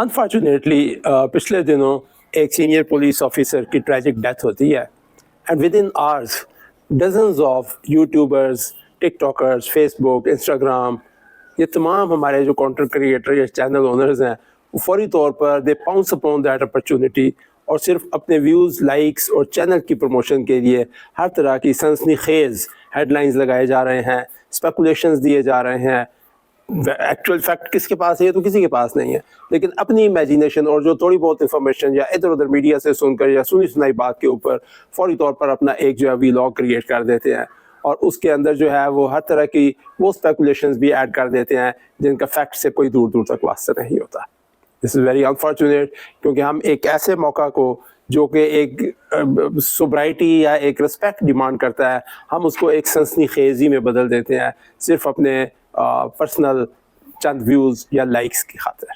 Unfortunately पिछले दिनों एक सीनियर पुलिस ऑफिसर की ट्रैजिक डेथ होती है and with in hours dozens of YouTubers, TikTokers, Facebook, Instagram, ये तमाम हमारे जो कंटेंट क्रिएटर या चैनल ओनर्स हैं वो फौरी तौर पर दे पाउंस अपॉन दैट अपॉर्चुनिटी और सिर्फ अपने व्यूज़, लाइक्स और चैनल की प्रमोशन के लिए हर तरह की सनसनीखेज़ हेडलाइंस लगाए जा रहे हैं, स्पेकुलेशंस दिए जा रहे हैं। एक्चुअल फैक्ट किसके पास है? ये तो किसी के पास नहीं है, लेकिन अपनी इमेजिनेशन और जो थोड़ी बहुत इंफॉर्मेशन या इधर उधर मीडिया से सुनकर या सुनी सुनाई बात के ऊपर फौरी तौर पर अपना एक जो है वीलॉग क्रिएट कर देते हैं और उसके अंदर जो है वो हर तरह की वो स्पेकुलेशंस भी ऐड कर देते हैं जिनका फैक्ट से कोई दूर दूर तक वास्ता नहीं होता। दिस इज़ वेरी अनफॉर्चुनेट, क्योंकि हम एक ऐसे मौका को जो कि एक सोब्राइटी या एक रिस्पेक्ट डिमांड करता है, हम उसको एक सनसनीखेज़ी में बदल देते हैं सिर्फ अपने पर्सनल चंद व्यूज़ या लाइक्स की खातिर।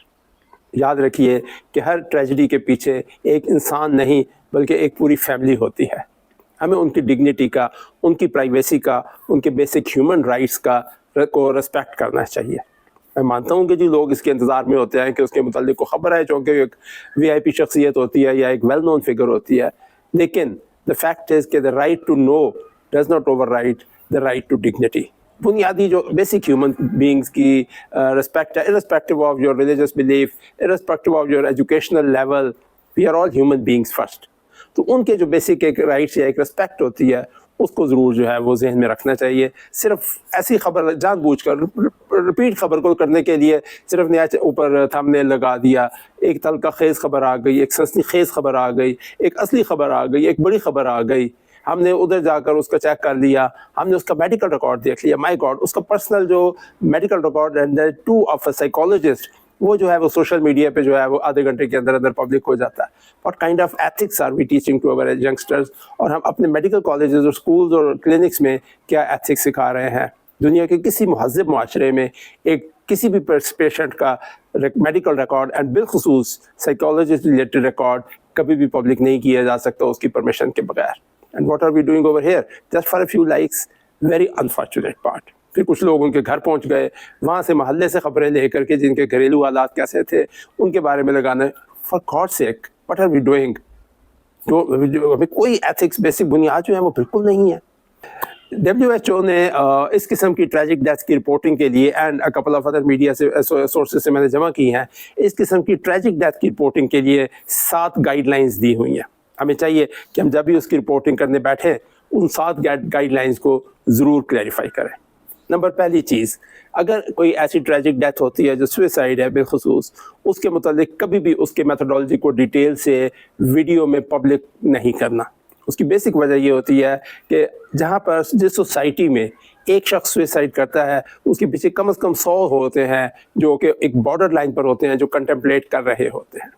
याद रखिए कि हर ट्रेजेडी के पीछे एक इंसान नहीं बल्कि एक पूरी फैमिली होती है। हमें उनकी डिग्निटी का, उनकी प्राइवेसी का, उनके बेसिक ह्यूमन राइट्स का को रिस्पेक्ट करना चाहिए। मैं मानता हूँ कि जी लोग इसके इंतज़ार में होते हैं कि उसके मुतालिक को ख़बर है, चूँकि एक VIP शख्सियत होती है या एक वेल नोन फिगर होती है, लेकिन द फैक्ट इज़ कि the right to know does not override the right to dignity. बुनियादी जो बेसिक ह्यूमन बींग्स की रिस्पेक्ट है, irrespective of your religious belief, irrespective of your educational level, we are all human beings first. तो उनके जो basic एक rights या एक रिस्पेक्ट होती है उसको ज़रूर जो है वो जहन में रखना चाहिए। सिर्फ ऐसी खबर जानबूझकर रिपीट खबर को करने के लिए सिर्फ नया ऊपर थंबनेल लगा दिया, एक तलका खेज़ खबर आ गई, एक सनसनीखेज़ खबर आ गई, एक असली खबर आ गई, एक बड़ी खबर आ गई, हमने उधर जाकर उसका चेक कर लिया, हमने उसका मेडिकल रिकॉर्ड देख लिया, माय गॉड, उसका पर्सनल जो medical record and two of a psychologist वो जो है वो सोशल मीडिया पे जो है वो आधे घंटे के अंदर अंदर पब्लिक हो जाता है। What kind of ethics are we teaching to our youngsters? और हम अपने मेडिकल कॉलेजेस और स्कूल्स और क्लिनिक्स में क्या एथिक्स सिखा रहे हैं? दुनिया के किसी महज़ब माशरे में एक किसी भी पेशेंट का मेडिकल रिकॉर्ड एंड बिलखुसूस साइकोलॉजिस्ट रिलेटेड रिकॉर्ड कभी भी पब्लिक नहीं किया जा सकता उसकी परमिशन के बगैर। And what are we doing over here just for a few likes? Very unfortunate part. फिर कुछ लोग उनके घर पहुंच गए, वहाँ से महल्ले से खबरें लेकर के जिनके घरेलू हालात कैसे थे उनके बारे में लगाना। For God sake, what are we doing? जो कोई एथिक्स बेसिक बुनियाद जो है वो बिल्कुल नहीं है। WHO ने इस किस्म की ट्रैजिक डेथ्स की रिपोर्टिंग के लिए and a couple of other media से सोर्सेज से मैंने जमा की हैं, इस किस्म की ट्रैजिक डेथ की रिपोर्टिंग के लिए 7 गाइडलाइंस दी हुई हैं। हमें चाहिए कि हम जब भी उसकी रिपोर्टिंग करने बैठें उन 7 गाइडलाइंस को ज़रूर क्लैरिफाई करें। नंबर पहली चीज़, अगर कोई ऐसी ट्रैजिक डेथ होती है जो सुसाइड है बिलखुसूस, उसके मुतालिक कभी भी उसके मेथोडोलॉजी को डिटेल से वीडियो में पब्लिक नहीं करना। उसकी बेसिक वजह ये होती है कि जहाँ पर जिस सोसाइटी में एक शख्स सुसाइड करता है उसके पीछे कम से कम 100 होते हैं जो कि एक बॉर्डर लाइन पर होते हैं, जो कंटेम्पलेट कर रहे होते हैं।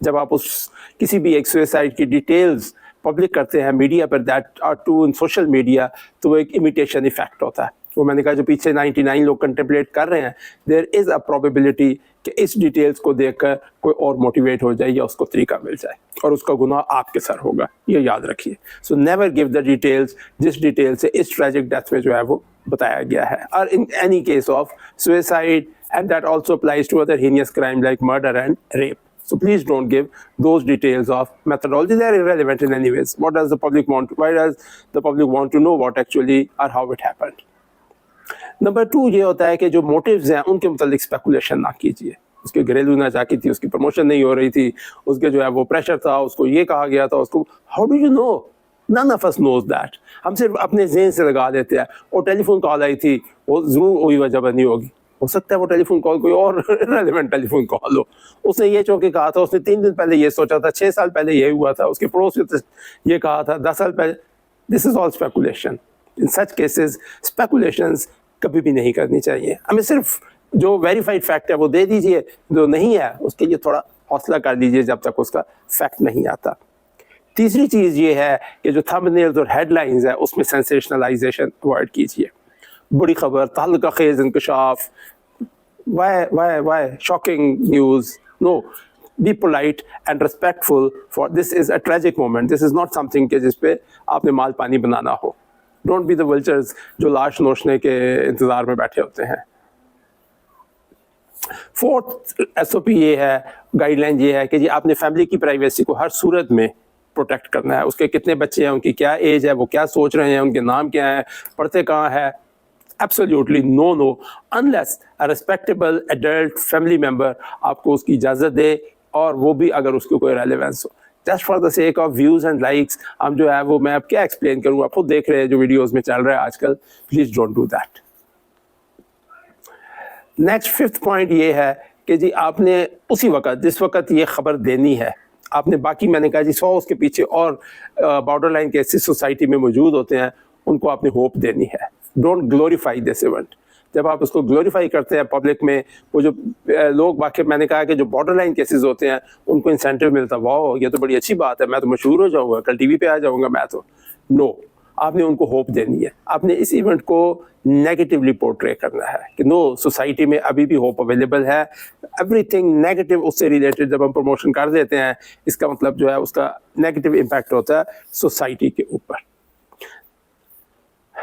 जब आप उस किसी भी एक सुसाइड की डिटेल्स पब्लिक करते हैं मीडिया पर, दैट आर टू इन सोशल मीडिया, तो वो एक इमिटेशन इफेक्ट होता है। वो मैंने कहा जो पीछे 99 लोग कंटेम्पलेट कर रहे हैं, देयर इज़ अ प्रोबेबिलिटी कि इस डिटेल्स को देखकर कोई और मोटिवेट हो जाए या उसको तरीका मिल जाए और उसका गुनाह आपके सर होगा, ये याद रखिए। So never give the details जिस डिटेल से इस ट्रैजिक डेथ में जो है वो बताया गया है। और in any case of suicide, and that also applies to other heinous crime like murder and rape. So please don't give those details of methodology. They are irrelevant in any ways. What does the public want? Why does the public want to know what actually or how it happened? Number 2 ये होता है कि जो motives हैं उनके मुतालिक speculation ना कीजिए। उसके घरेलू ना जाकी थी, उसकी प्रमोशन नहीं हो रही थी, उसके जो है वो प्रेशर था, उसको ये कहा गया था, उसको how do you know? None of us knows that. हम सिर्फ अपने ज़हन से लगा देते हैं। वो टेलीफोन कॉल आई थी, वो ज़रूर वही वजह बनी होगी। हो सकता है वो टेलीफोन कॉल कोई और रेलेवेंट टेलीफोन कॉल हो। उसने ये चौंके कहा था, उसने 3 दिन पहले ये सोचा था, 6 साल पहले ये हुआ था, उसके पड़ोस में ये कहा था 10 साल पहले। This is all speculation. In such cases speculations कभी भी नहीं करनी चाहिए। हमें सिर्फ जो वेरीफाइड फैक्ट है वो दे दीजिए, जो नहीं है उसके लिए थोड़ा हौसला कर दीजिए जब तक उसका फैक्ट नहीं आता। तीसरी चीज़ ये है कि जो थंबनेल्स और हेडलाइंस है उसमें सेंसेशनलाइजेशन अवॉइड कीजिए। बड़ी खबर, तहलका खेज इंकशाफ, why shocking news? No, be polite and respectful, for this is a tragic moment. This is not something के जिस पे आपने माल पानी बनाना हो. Don't be the vultures जो लाश नोचने के इंतज़ार में बैठे होते हैं. फोर्थ SOP ये है, गाइडलाइन ये है कि जी आपने फैमिली की प्राइवेसी को हर सूरत में प्रोटेक्ट करना है. उसके कितने बच्चे हैं, उनकी क्या एज है, वो क्या सोच रहे हैं, उनके नाम क्या है, पढ़ते कहाँ है. Absolutely no, unless a respectable adult family member आपको उसकी इजाज़त दे, और वो भी अगर उसको कोई रेलेवेंस हो. Just for the sake of views and likes हम जो है वो, मैं अब क्या एक्सप्लेन करूँ, आप खुद देख रहे हैं जो वीडियोस में चल रहा है आजकल. Please don't do that. Next fifth point ये है कि जी आपने उसी वक्त, जिस वक्त ये खबर देनी है, आपने बाकी, मैंने कहा जी 100 उसके पीछे और बॉर्डर लाइन केसेस सोसाइटी में मौजूद होते हैं, उनको आपने होप देनी है. Don't glorify this event. जब आप उसको ग्लोरीफाई करते हैं पब्लिक में, वो जो लोग बाकी, मैंने कहा कि जो बॉर्डर लाइन केसेस होते हैं उनको इंसेंटिव मिलता है, वाह ये तो बड़ी अच्छी बात है, मैं तो मशहूर हो जाऊँगा, कल TV पे आ जाऊँगा मैं तो. नो, आपने उनको होप देनी है. आपने इस इवेंट को नेगेटिवली पोर्ट्रे करना है कि नो, सोसाइटी में अभी भी होप अवेलेबल है. एवरीथिंग नेगेटिव उससे रिलेटेड जब हम प्रमोशन कर देते हैं, इसका मतलब जो है उसका नेगेटिव इम्पैक्ट होता है सोसाइटी के ऊपर.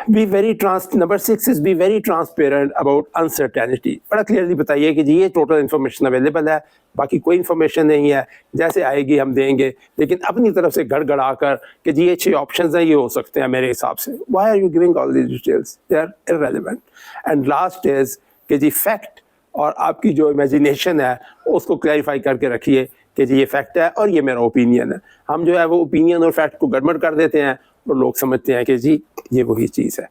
Number 6 is be very transparent about uncertainty. बड़ा क्लियरली बताइए कि जी ये टोटल इन्फॉर्मेशन अवेलेबल है, बाकी कोई इन्फॉर्मेशन नहीं है, जैसे आएगी हम देंगे, लेकिन अपनी तरफ से गड़गड़ा कर कि जी ये 6 ऑप्शंस हैं, ये हो सकते हैं मेरे हिसाब से. Why are you giving all these details? They are irrelevant. And last is कि जी फैक्ट और आपकी जो इमेजिनेशन है उसको क्लैरिफाई करके रखिए कि जी ये फैक्ट है और ये मेरा ओपिनियन है. हम जो है वो ओपिनियन और फैक्ट को गड़बड़ कर देते हैं और लोग समझते हैं कि जी ये वही चीज़ है.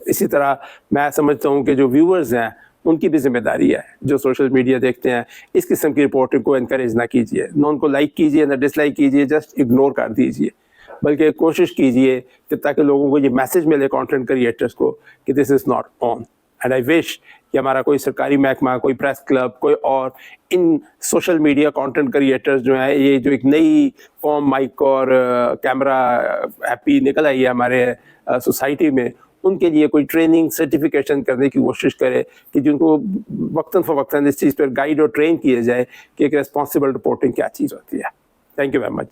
इसी तरह मैं समझता हूँ कि जो व्यूअर्स हैं उनकी भी जिम्मेदारी है, जो सोशल मीडिया देखते हैं, इस किस्म की रिपोर्टिंग को इनकरेज ना कीजिए, ना उनको लाइक कीजिए ना डिसलाइक कीजिए, जस्ट इग्नोर कर दीजिए. बल्कि कोशिश कीजिए कि ताकि लोगों को ये मैसेज मिले, कंटेंट क्रिएटर्स को, कि this is not on. And I wish कि हमारा कोई सरकारी महकमा, कोई प्रेस क्लब, कोई और इन सोशल मीडिया कंटेंट क्रिएटर्स जो है, ये जो एक नई फॉर्म माइक और कैमरा हैप्पी निकल आई है हमारे सोसाइटी में, उनके लिए कोई ट्रेनिंग सर्टिफिकेशन करने की कोशिश करे कि जिनको वक्तन फ़वक्तन इस चीज़ पर गाइड और ट्रेन किए जाए कि एक रेस्पॉन्सिबल रिपोर्टिंग क्या चीज़ होती है. Thank you very much.